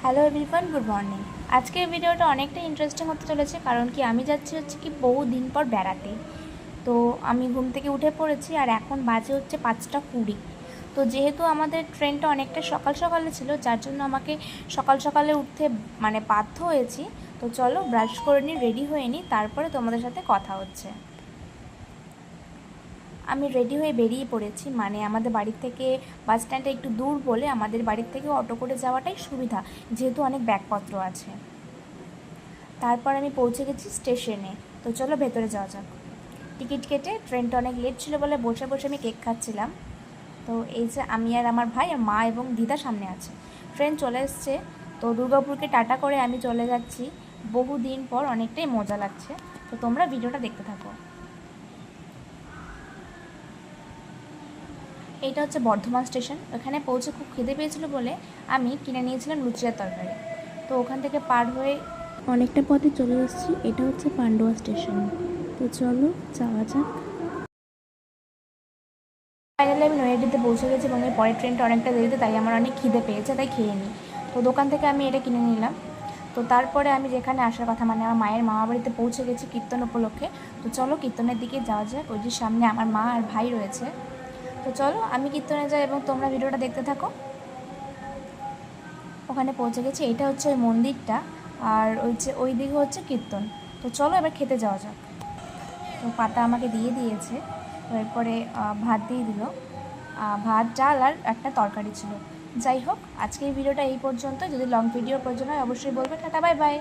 Hello everyone, good morning. আজকের ভিডিওটা অনেকটা ইন্টারেস্টিং হতে চলেছে, কারণ কি আমি যাচ্ছি কি বহু দিন পর বেড়াতে। তো আমি ঘুম থেকে উঠে পড়েছি আর এখন বাজে হচ্ছে 5:20। তো যেহেতু আমাদের ট্রেনটা অনেকটা সকাল সকালে ছিল, যার জন্য আমাকে সকাল সকালে উঠতে বাধ্য হয়েছি। তো চলো ব্রাশ করে নিই, রেডি হয়ে নিই, তারপরে তোমাদের সাথে কথা হচ্ছে। আমি রেডি হয়ে বেরিয়ে পড়েছি, মানে আমাদের বাড়ির থেকে বাস স্ট্যান্ডটা একটু দূর বলে আমাদের বাড়ির থেকে অটো করে যাওয়াটাই সুবিধা, যেহেতু অনেক ব্যাগপত্র আছে। তারপর আমি পৌঁছে গেছি স্টেশনে। তো চলো ভেতরে যাওয়া যাক। টিকিট কেটে, ট্রেনটা অনেক লেট ছিল বলে বসে বসে আমি কেক খাচ্ছিলাম। তো এই যে আমি আর আমার ভাই আর মা এবং দিদা সামনে আছে। ট্রেন চলে এসছে। তো দুর্গাপুরকে টাটা করে আমি চলে যাচ্ছি। বহু দিন পর অনেকটাই মজা লাগছে। তো তোমরা ভিডিওটা দেখতে থাকো। এইটা হচ্ছে বর্ধমান স্টেশন। ওখানে পৌঁছে খুব খিদে পেয়েছিল বলে আমি কিনে নিয়েছিলাম লুচি আর তরকারি। তো ওখান থেকে পার হয়ে অনেকটা পথে চলে এসেছি। এটা হচ্ছে পান্ডুয়া স্টেশন। তো চলো যাওয়া যাক। ফাইনালি আমি নৈহাটিতে পৌঁছে গেছি এবং এর পরের ট্রেনটা অনেকটা দেরিতে, তাই আমার অনেক খিদে পেয়েছে, তাই খেয়ে নিই। তো দোকান থেকে আমি এটা কিনে নিলাম। তো তারপরে আমি যেখানে আসার কথা, মানে আমার মায়ের মামা বাড়িতে পৌঁছে গেছি কীর্তন উপলক্ষে। তো চলো কীর্তনের দিকে যাওয়া যাক। ওই যে সামনে আমার মা আর ভাই রয়েছে। তো চলো আমি কীর্তনে যাই এবং তোমরা ভিডিওটা দেখতে থাকো। ওখানে পৌঁছে গেছি। এটা হচ্ছে ওই মন্দিরটা, আর ওই দিকে হচ্ছে কীর্তন। তো চলো এবার খেতে যাওয়া যাক। তো পাতা আমাকে দিয়ে দিয়েছে। তো এরপরে ভাত দিয়ে দিল। ভাত, ডাল আর একটা তরকারি ছিল। যাই হোক, আজকের ভিডিওটা এই পর্যন্ত। যদি লং ভিডিওর প্রয়োজন হয় অবশ্যই বলবে। Tata, bye bye.